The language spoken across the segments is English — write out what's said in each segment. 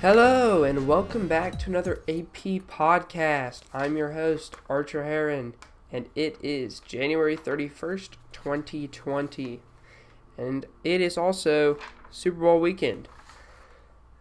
Hello, and welcome back to another AP podcast. I'm your host, Archer Heron, and it is January 31st, 2020, and it is also Super Bowl weekend.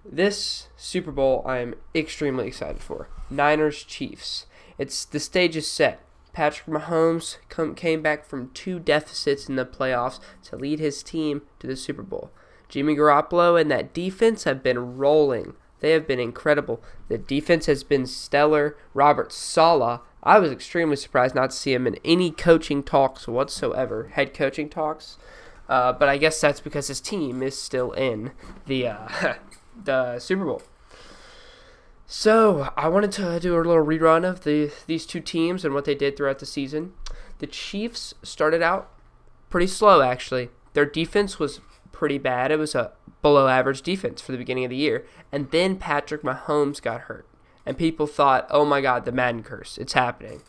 This Super Bowl I am extremely excited for. Niners-Chiefs. The stage is set. Patrick Mahomes came back from two deficits in the playoffs to lead his team to the Super Bowl. Jimmy Garoppolo and that defense have been rolling. They have been incredible. The defense has been stellar. Robert Saleh, I was extremely surprised not to see him in any coaching talks whatsoever, head coaching talks. But I guess that's because his team is still in the Super Bowl. So I wanted to do a little rerun of these two teams and what they did throughout the season. The Chiefs started out pretty slow, actually. Their defense was pretty bad. It was a below average defense for the beginning of the year. And then Patrick Mahomes got hurt. And people thought, oh my God, the Madden curse. It's happening.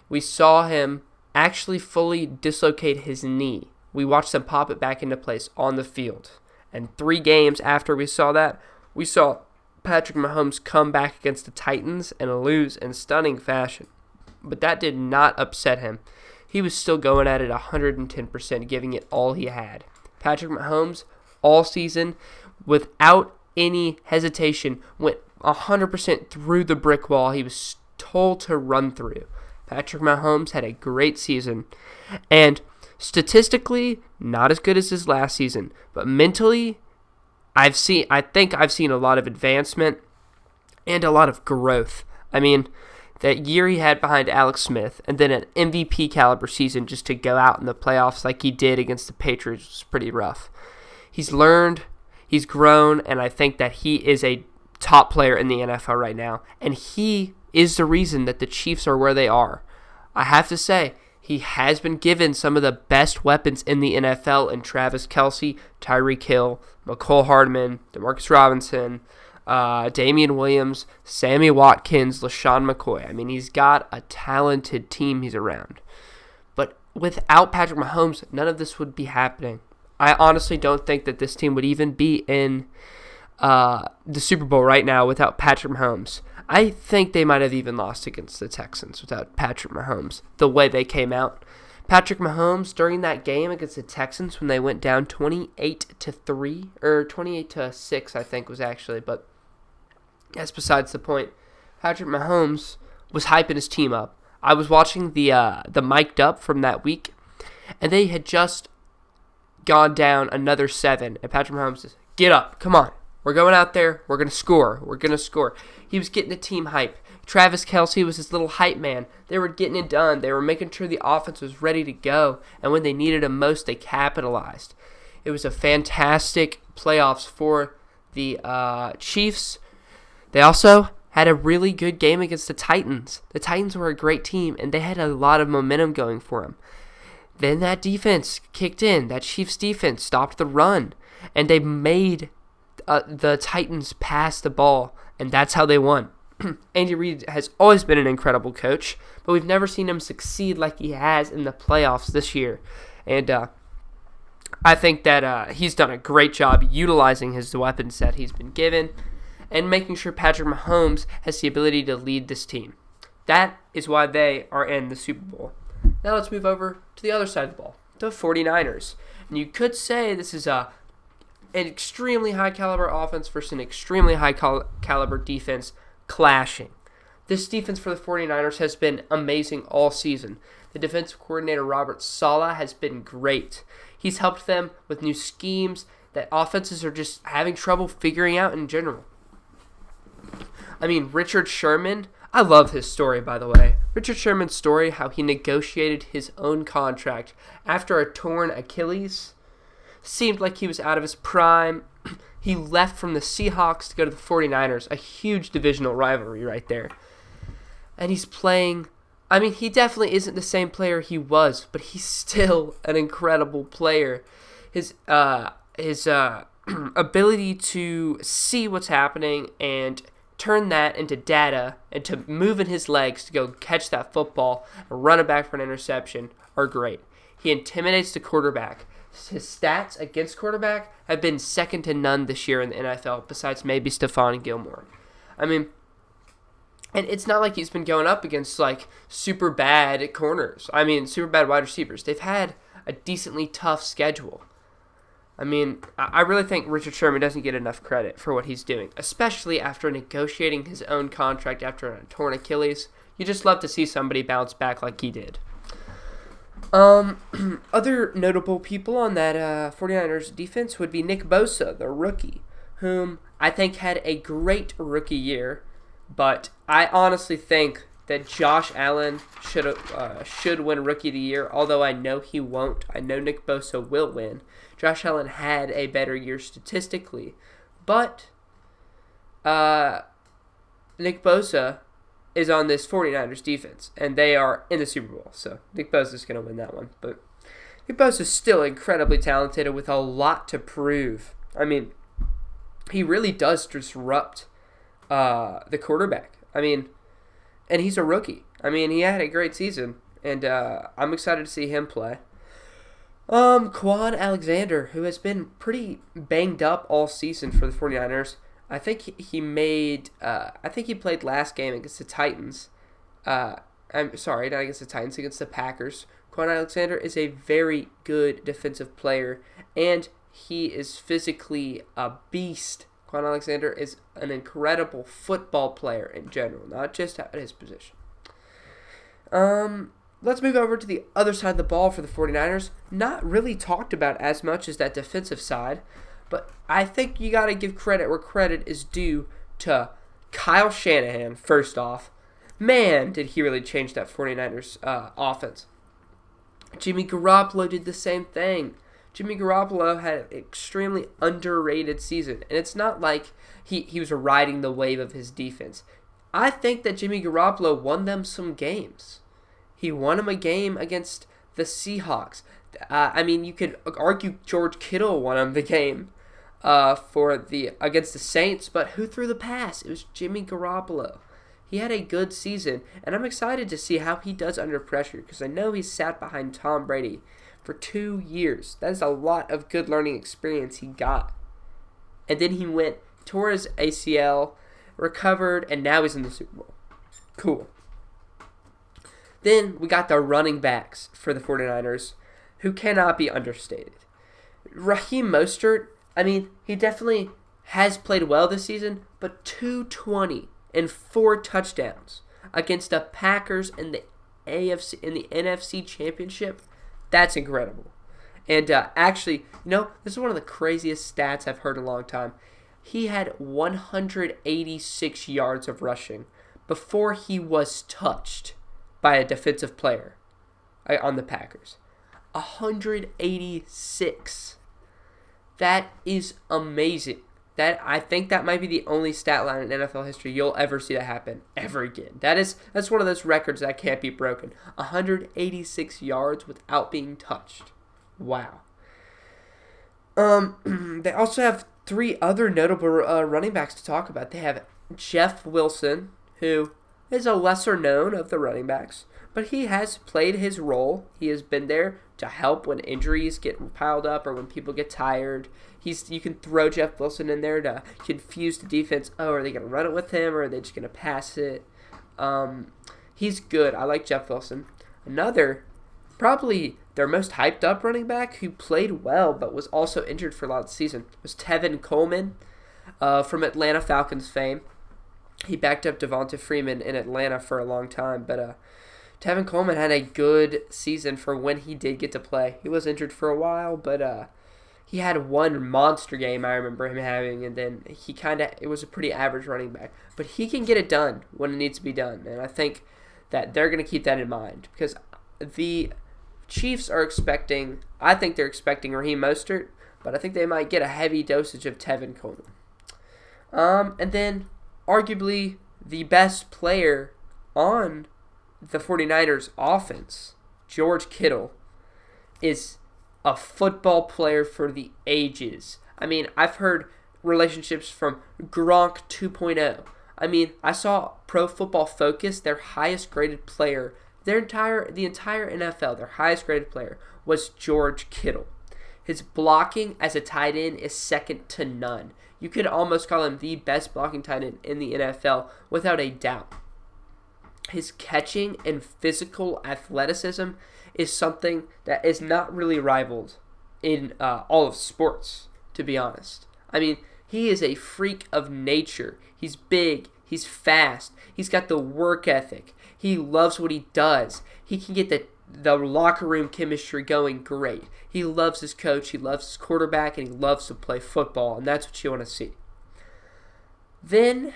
We saw him actually fully dislocate his knee. We watched him pop it back into place on the field. And 3 games after we saw that, we saw Patrick Mahomes come back against the Titans and lose in stunning fashion. But that did not upset him. He was still going at it 110%, giving it all he had. Patrick Mahomes, all season, without any hesitation, went 100% through the brick wall he was told to run through. Patrick Mahomes had a great season. And statistically, not as good as his last season. But mentally, I think I've seen a lot of advancement and a lot of growth. I mean, that year he had behind Alex Smith, and then an MVP caliber season just to go out in the playoffs like he did against the Patriots was pretty rough. He's learned, he's grown, and I think that he is a top player in the NFL right now. And he is the reason that the Chiefs are where they are. I have to say, he has been given some of the best weapons in the NFL in Travis Kelce, Tyreek Hill, McCole Hardman, Demarcus Robinson, Damian Williams, Sammy Watkins, LaShawn McCoy. I mean, he's got a talented team he's around. But without Patrick Mahomes, none of this would be happening. I honestly don't think that this team would even be in the Super Bowl right now without Patrick Mahomes. I think they might have even lost against the Texans without Patrick Mahomes, the way they came out. Patrick Mahomes, during that game against the Texans when they went down 28-3, or 28-6, I think was actually, but that's besides the point. Patrick Mahomes was hyping his team up. I was watching the mic'd up from that week, and they had just gone down another 7, and Patrick Mahomes says, get up, come on. We're going out there. We're going to score. We're going to score. He was getting the team hype. Travis Kelce was his little hype man. They were getting it done. They were making sure the offense was ready to go. And when they needed him most, they capitalized. It was a fantastic playoffs for the Chiefs. They also had a really good game against the Titans. The Titans were a great team, and they had a lot of momentum going for them. Then that defense kicked in. That Chiefs defense stopped the run, and they made the Titans pass the ball, and that's how they won. Andy Reid has always been an incredible coach, but we've never seen him succeed like he has in the playoffs this year. And I think that he's done a great job utilizing his weapons that he's been given and making sure Patrick Mahomes has the ability to lead this team. That is why they are in the Super Bowl. Now let's move over to the other side of the ball, the 49ers. And you could say this is an extremely high caliber offense versus an extremely high caliber defense clashing. This defense for the 49ers has been amazing all season. The defensive coordinator Robert Saleh has been great. He's helped them with new schemes that offenses are just having trouble figuring out in general. I mean, Richard Sherman, I love his story, by the way. Richard Sherman's story, how he negotiated his own contract after a torn Achilles. Seemed like he was out of his prime. He left from the Seahawks to go to the 49ers, a huge divisional rivalry right there. And he's playing, I mean, he definitely isn't the same player he was, but he's still an incredible player. His ability to see what's happening and turn that into data and to move in his legs to go catch that football and run it back for an interception are great. He intimidates the quarterback. his stats against quarterback have been second to none this year in the NFL, besides maybe Stephon Gilmore. I mean, and it's not like he's been going up against, like, super bad corners. I mean, super bad wide receivers. They've had a decently tough schedule. I mean, I really think Richard Sherman doesn't get enough credit for what he's doing, especially after negotiating his own contract after a torn Achilles. You just love to see somebody bounce back like he did. Other notable people on that 49ers defense would be Nick Bosa, the rookie, whom I think had a great rookie year, but I honestly think that Josh Allen should win Rookie of the Year, although I know he won't. I know Nick Bosa will win. Josh Allen had a better year statistically, but Nick Bosa is on this 49ers defense, and they are in the Super Bowl, so Nick Bosa is going to win that one. But Nick Bosa is still incredibly talented with a lot to prove. I mean, he really does disrupt the quarterback. I mean, and he's a rookie. I mean, he had a great season, and I'm excited to see him play. Quan Alexander, who has been pretty banged up all season for the 49ers. I think he played last game against the Titans. I'm sorry, not against the Titans, against the Packers. Quan Alexander is a very good defensive player, and he is physically a beast. Quan Alexander is an incredible football player in general, not just at his position. Let's move over to the other side of the ball for the 49ers. Not really talked about as much as that defensive side, but I think you got to give credit where credit is due to Kyle Shanahan, first off. Man, did he really change that 49ers offense. Jimmy Garoppolo did the same thing. Jimmy Garoppolo had an extremely underrated season, and it's not like he was riding the wave of his defense. I think that Jimmy Garoppolo won them some games. He won him a game against the Seahawks. I mean, you could argue George Kittle won him the game against the Saints, but who threw the pass? It was Jimmy Garoppolo. He had a good season, and I'm excited to see how he does under pressure because I know he's sat behind Tom Brady for 2 years. That is a lot of good learning experience he got. And then he went, tore his ACL, recovered, and now he's in the Super Bowl. Cool. Then we got the running backs for the 49ers, who cannot be understated. Raheem Mostert, I mean, he definitely has played well this season, but 220 and 4 touchdowns against the Packers in the NFC Championship, that's incredible. And actually, this is one of the craziest stats I've heard in a long time. He had 186 yards of rushing before he was touched by a defensive player on the Packers. 186. That is amazing. I think that might be the only stat line in NFL history you'll ever see that happen ever again. That's one of those records that can't be broken. 186 yards without being touched. Wow. They also have 3 other notable running backs to talk about. They have Jeff Wilson, who is a lesser known of the running backs, but he has played his role. He has been there to help when injuries get piled up or when people get tired. You can throw Jeff Wilson in there to confuse the defense. Oh, are they going to run it with him or are they just going to pass it? He's good. I like Jeff Wilson. Another, probably their most hyped up running back who played well but was also injured for a lot of the season was Tevin Coleman from Atlanta Falcons fame. He backed up Devonta Freeman in Atlanta for a long time, but Tevin Coleman had a good season for when he did get to play. He was injured for a while, but he had one monster game I remember him having, and then it was a pretty average running back. But he can get it done when it needs to be done, and I think that they're going to keep that in mind because the Chiefs are expecting Raheem Mostert, but I think they might get a heavy dosage of Tevin Coleman. And then arguably the best player on the 49ers offense, George Kittle, is a football player for the ages. I mean, I've heard relationships from Gronk 2.0. I mean, I saw Pro Football Focus, their highest graded player, the entire NFL, their highest graded player was George Kittle. His blocking as a tight end is second to none. You could almost call him the best blocking tight end in the NFL without a doubt. His catching and physical athleticism is something that is not really rivaled in all of sports, to be honest. I mean, he is a freak of nature. He's big. He's fast. He's got the work ethic. He loves what he does. He can get the locker room chemistry going great. He loves his coach. He loves his quarterback, and he loves to play football, and that's what you want to see. Then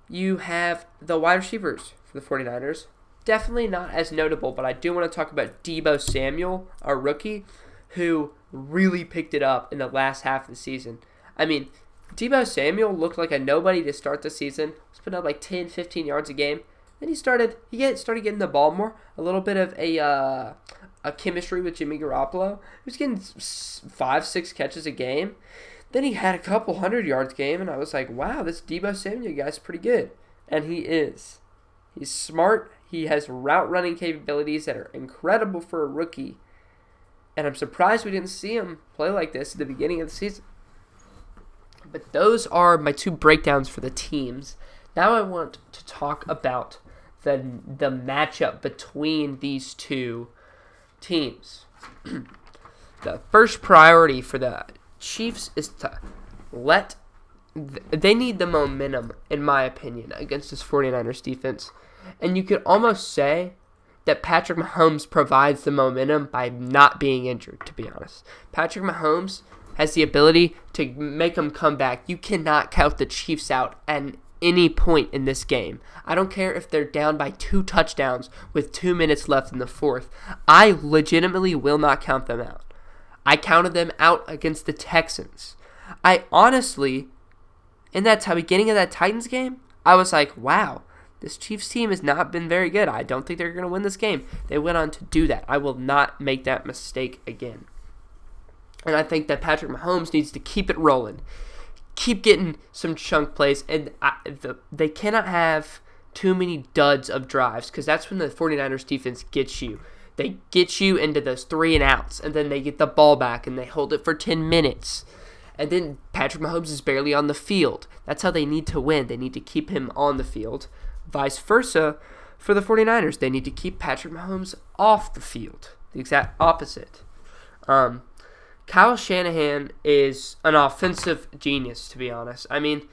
you have the wide receivers for the 49ers. Definitely not as notable, but I do want to talk about Deebo Samuel, our rookie, who really picked it up in the last half of the season. I mean, Deebo Samuel looked like a nobody to start the season. He was putting up like 10, 15 yards a game. Then he started getting the ball more. A little bit of a chemistry with Jimmy Garoppolo. He was getting 5, 6 catches a game. Then he had a couple 100-yard game, and I was like, wow, this Deebo Samuel guy's pretty good. And he is. He's smart. He has route running capabilities that are incredible for a rookie. And I'm surprised we didn't see him play like this at the beginning of the season. But those are my 2 breakdowns for the teams. Now I want to talk about the matchup between these 2 teams. The first priority for the Chiefs is to they need the momentum, in my opinion, against this 49ers defense. And you could almost say that Patrick Mahomes provides the momentum by not being injured, to be honest. Patrick Mahomes has the ability to make them come back. You cannot count the Chiefs out at any point in this game. I don't care if they're down by 2 touchdowns with 2 minutes left in the fourth. I legitimately will not count them out. I counted them out against the Texans. I honestly, in that beginning of that Titans game, I was like, wow, this Chiefs team has not been very good. I don't think they're going to win this game. They went on to do that. I will not make that mistake again. And I think that Patrick Mahomes needs to keep it rolling. Keep getting some chunk plays. And they cannot have too many duds of drives, because that's when the 49ers defense gets you. They get you into those 3 and outs, and then they get the ball back, and they hold it for 10 minutes. And then Patrick Mahomes is barely on the field. That's how they need to win. They need to keep him on the field. Vice versa, for the 49ers, they need to keep Patrick Mahomes off the field. The exact opposite. Kyle Shanahan is an offensive genius, to be honest. I mean,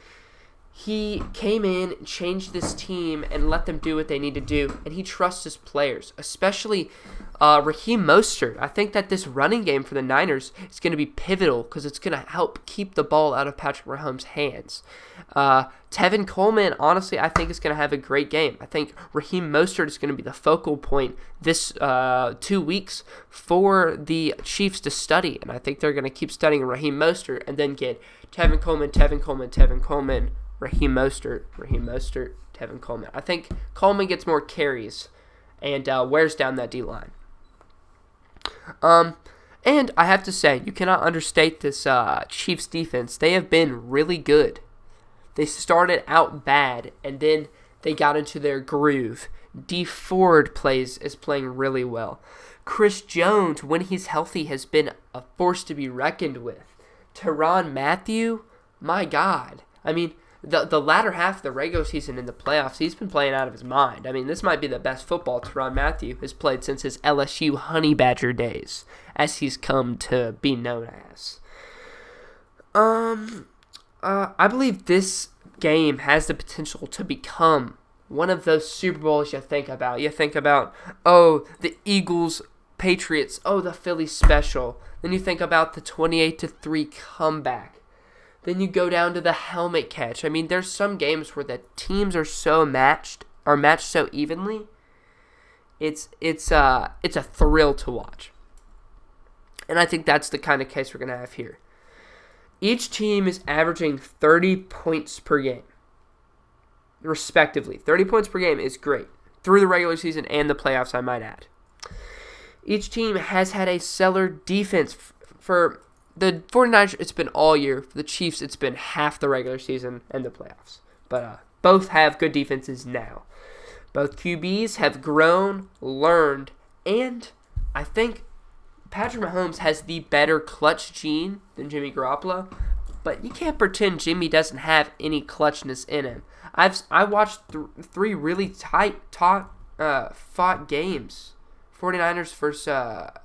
he came in, changed this team, and let them do what they need to do, and he trusts his players, especially Raheem Mostert. I think that this running game for the Niners is going to be pivotal because it's going to help keep the ball out of Patrick Mahomes' hands. Tevin Coleman, honestly, I think is going to have a great game. I think Raheem Mostert is going to be the focal point this 2 weeks for the Chiefs to study, and I think they're going to keep studying Raheem Mostert and then get Tevin Coleman, Raheem Mostert, Tevin Coleman. I think Coleman gets more carries and wears down that D-line. And I have to say, you cannot understate this Chiefs defense. They have been really good. They started out bad, and then they got into their groove. Dee Ford is playing really well. Chris Jones, when he's healthy, has been a force to be reckoned with. Tyrann Mathieu, my God. I mean, the latter half of the regular season in the playoffs, he's been playing out of his mind. I mean, this might be the best football Tyrann Mathieu has played since his LSU Honey Badger days, as he's come to be known as. I believe this game has the potential to become one of those Super Bowls you think about. You think about, oh, the Eagles, Patriots, oh, the Philly special. Then you think about the 28-3 comeback. Then you go down to the helmet catch. I mean, there's some games where the teams are matched so evenly. It's a thrill to watch. And I think that's the kind of case we're going to have here. Each team is averaging 30 points per game, respectively. 30 points per game is great, through the regular season and the playoffs, I might add. Each team has had a stellar defense. For the 49ers, it's been all year. For the Chiefs, it's been half the regular season and the playoffs. But both have good defenses now. Both QBs have grown, learned, and I think Patrick Mahomes has the better clutch gene than Jimmy Garoppolo, but you can't pretend Jimmy doesn't have any clutchness in him. I watched three really fought games. 49ers versus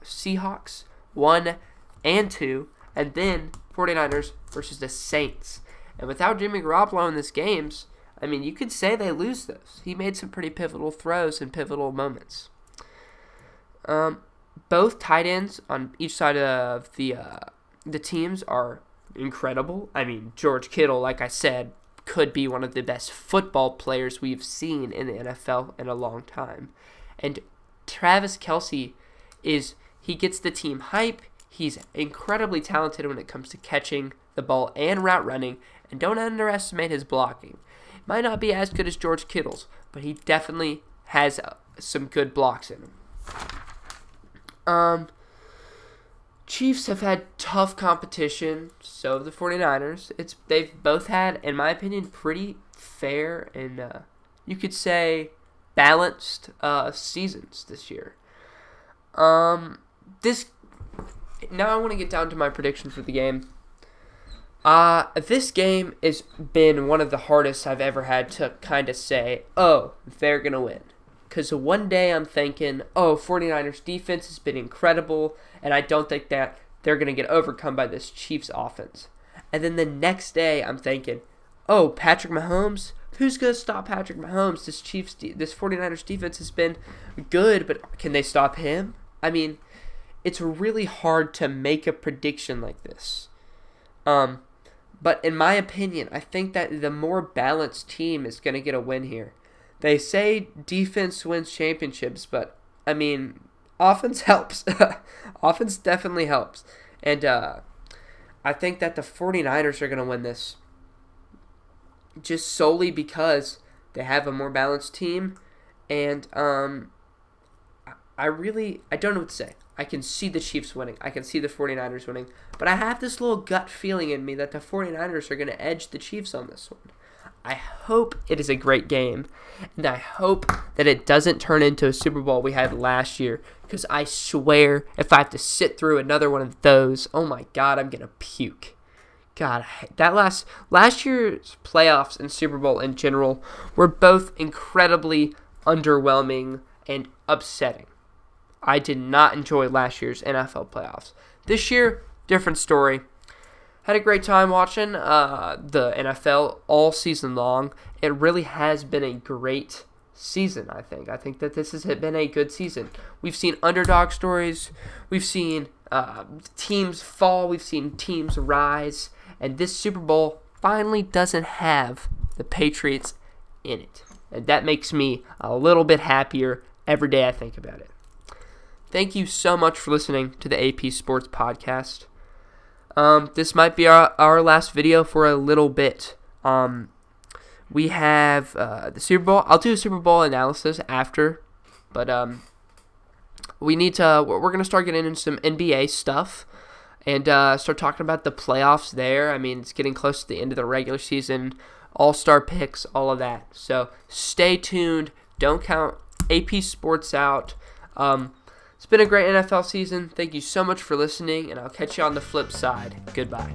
Seahawks, 1 and 2, and then 49ers versus the Saints. And without Jimmy Garoppolo in these games, I mean, you could say they lose those. He made some pretty pivotal throws in pivotal moments. Both tight ends on each side of the teams are incredible. I mean, George Kittle, like I said, could be one of the best football players we've seen in the NFL in a long time. And Travis Kelce he gets the team hype. He's incredibly talented when it comes to catching the ball and route running, and don't underestimate his blocking. Might not be as good as George Kittle's, but he definitely has some good blocks in him. Chiefs have had tough competition, so have the 49ers. They've both had, in my opinion, pretty fair and you could say balanced seasons this year. Now I want to get down to my prediction for the game. This game has been one of the hardest I've ever had to kind of say, oh, they're going to win. Because one day I'm thinking, 49ers defense has been incredible, and I don't think that they're going to get overcome by this Chiefs offense. And then the next day I'm thinking, Patrick Mahomes? Who's going to stop Patrick Mahomes? This 49ers defense has been good, but can they stop him? I mean, it's really hard to make a prediction like this. But in my opinion, I think that the more balanced team is going to get a win here. They say defense wins championships, but, I mean, offense helps. Offense definitely helps. And I think that the 49ers are going to win this just solely because they have a more balanced team. And I don't know what to say. I can see the Chiefs winning. I can see the 49ers winning. But I have this little gut feeling in me that the 49ers are going to edge the Chiefs on this one. I hope it is a great game, and I hope that it doesn't turn into a Super Bowl we had last year, because I swear if I have to sit through another one of those, oh my God, I'm going to puke. God, that last year's playoffs and Super Bowl in general were both incredibly underwhelming and upsetting. I did not enjoy last year's NFL playoffs. This year, different story. Had a great time watching the NFL all season long. It really has been a great season, I think. I think that this has been a good season. We've seen underdog stories. We've seen teams fall. We've seen teams rise. And this Super Bowl finally doesn't have the Patriots in it. And that makes me a little bit happier every day I think about it. Thank you so much for listening to the AP Sports Podcast. This might be our last video for a little bit. We have the Super Bowl. I'll do a Super Bowl analysis after, but we're going to start getting into some NBA stuff and start talking about the playoffs there. I mean, it's getting close to the end of the regular season, all-star picks, all of that. So stay tuned. Don't count AP Sports out. It's been a great NFL season. Thank you so much for listening, and I'll catch you on the flip side. Goodbye.